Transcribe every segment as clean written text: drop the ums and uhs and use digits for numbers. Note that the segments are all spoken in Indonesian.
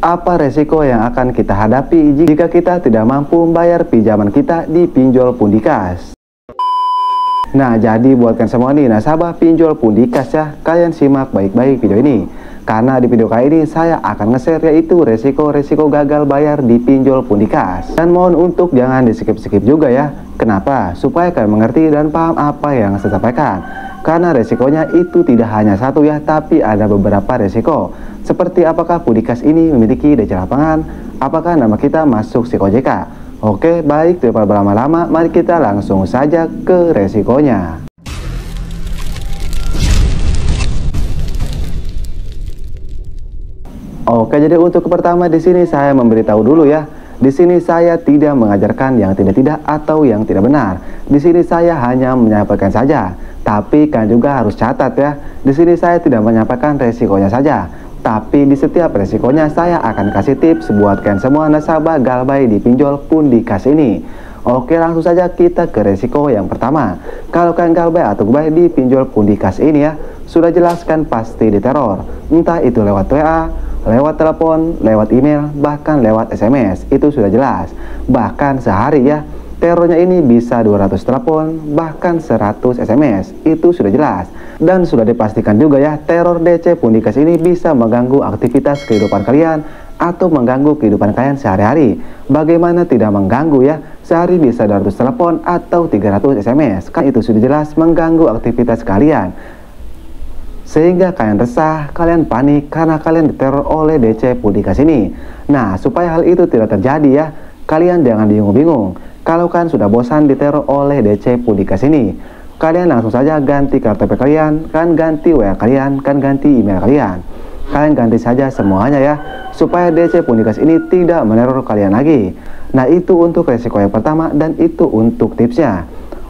Apa resiko yang akan kita hadapi jika kita tidak mampu membayar pinjaman kita di pinjol Pundikas? Nah, jadi buatkan semua nih nasabah pinjol Pundikas ya, kalian simak baik-baik video ini. Karena di video kali ini saya akan nge-share yaitu resiko-resiko gagal bayar di pinjol Pundikas. Dan mohon untuk jangan di-skip-skip juga ya. Kenapa? Supaya kalian mengerti dan paham apa yang saya sampaikan. Karena resikonya itu tidak hanya satu ya, tapi ada beberapa resiko. Seperti apakah Pundikas ini memiliki DC lapangan? Apakah nama kita masuk SIK OJK? Oke, baik daripada berlama-lama, mari kita langsung saja ke resikonya. Oke, jadi untuk pertama di sini saya memberitahu dulu ya. Di sini saya tidak mengajarkan yang tidak-tidak atau yang tidak benar. Di sini saya hanya menyampaikan saja. Tapi kan juga harus catat ya. Di sini saya tidak menyampaikan resikonya saja. Tapi di setiap resikonya saya akan kasih tips buatkan semua nasabah galbay di pinjol Pundikas ini. Oke, langsung saja kita ke resiko yang pertama. Kalau kalian galbay atau galbay di pinjol Pundikas ini ya, sudah jelaskan pasti diteror. Entah itu lewat WA, lewat telepon, lewat email, bahkan lewat SMS. Itu sudah jelas. Bahkan sehari ya, terornya ini bisa 200 telepon, bahkan 100 SMS. Itu sudah jelas. Dan sudah dipastikan juga ya, teror DC Pundikas ini bisa mengganggu aktivitas kehidupan kalian atau mengganggu kehidupan kalian sehari-hari. Bagaimana tidak mengganggu ya? Sehari bisa 200 telepon atau 300 SMS. Kan itu sudah jelas mengganggu aktivitas kalian. Sehingga kalian resah, kalian panik karena kalian diteror oleh DC Pundikas ini. Nah, supaya hal itu tidak terjadi ya, kalian jangan bingung-bingung. Kalau kalian sudah bosan diteror oleh DC Pundikas ini, kalian langsung saja ganti KTP kalian, kan ganti WA kalian, kan ganti email kalian. Kalian ganti saja semuanya ya, supaya DC Pundikas ini tidak meneror kalian lagi. Nah, itu untuk resiko yang pertama dan itu untuk tipsnya.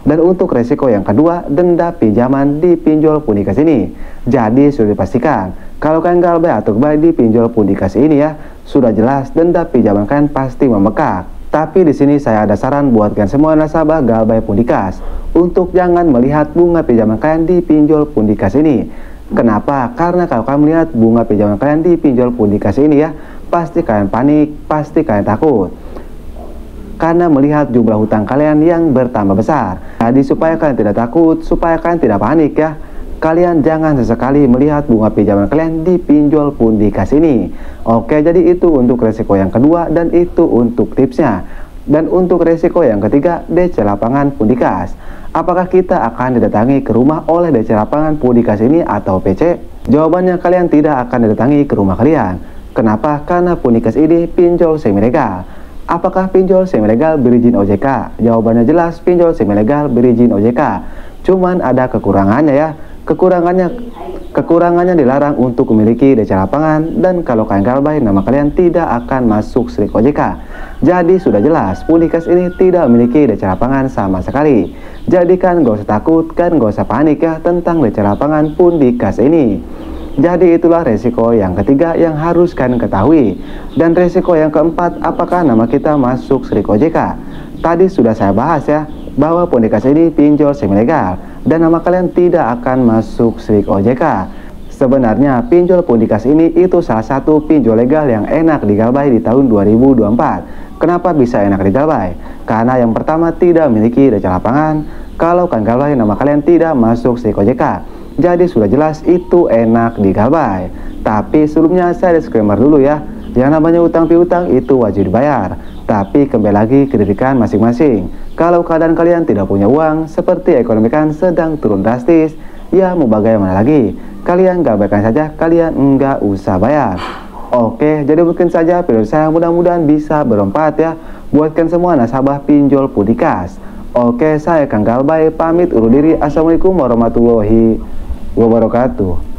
Dan untuk resiko yang kedua, denda pinjaman di pinjol Pundikas ini. Jadi sudah dipastikan, kalau kalian galbay atau galbay di pinjol Pundikas ini ya, sudah jelas denda pinjaman kalian pasti membengkak. Tapi di sini saya ada saran buatkan semua nasabah galbay Pundikas untuk jangan melihat bunga pinjaman kalian di pinjol Pundikas ini. Kenapa? Karena kalau kalian melihat bunga pinjaman kalian di pinjol Pundikas ini ya, pasti kalian panik, pasti kalian takut. Karena melihat jumlah hutang kalian yang bertambah besar. Jadi supaya kalian tidak takut, supaya kalian tidak panik ya, kalian jangan sesekali melihat bunga pinjaman kalian di pinjol Pundikas ini. Oke, jadi itu untuk resiko yang kedua dan itu untuk tipsnya. Dan untuk resiko yang ketiga, DC lapangan Pundikas. Apakah kita akan didatangi ke rumah oleh DC lapangan Pundikas ini atau PC? Jawabannya kalian tidak akan didatangi ke rumah kalian. Kenapa? Karena Pundikas ini pinjol semi-legal. Apakah pinjol semi-legal berizin OJK? Jawabannya jelas, pinjol semi-legal berizin OJK. Cuman ada kekurangannya ya. Kekurangannya dilarang untuk memiliki DC lapangan, dan kalau kalian galbay nama kalian tidak akan masuk SIK OJK. Jadi sudah jelas Pundikas ini tidak memiliki DC lapangan sama sekali. Jadi kan gak usah takut, kan gak usah panik ya tentang DC lapangan Pundikas ini. Jadi itulah resiko yang ketiga yang harus kalian ketahui. Dan resiko yang keempat, apakah nama kita masuk SIK OJK? Tadi sudah saya bahas ya, bahwa Pundikas ini pinjol semi-legal dan nama kalian tidak akan masuk SIK OJK. Sebenarnya pinjol Pundikas ini itu salah satu pinjol legal yang enak digalbay di tahun 2024. Kenapa bisa enak digalbay? Karena yang pertama tidak memiliki DC lapangan. Kalau kalian galbay nama kalian tidak masuk SIK OJK. Jadi sudah jelas itu enak digalbay. Tapi sebelumnya saya disclaimer dulu ya, yang namanya utang piutang itu wajib dibayar. Tapi kembali lagi ke diri kalian masing-masing. Kalau keadaan kalian tidak punya uang, seperti ekonomi kalian sedang turun drastis, ya mau bagaimana lagi? Kalian galbaykan saja, kalian enggak usah bayar. Oke, jadi mungkin saja video saya mudah-mudahan bisa bermanfaat ya, buatkan semua nasabah pinjol Pundikas. Oke, saya Kang Galbay pamit undur diri. Assalamualaikum warahmatullahi wabarakatuh.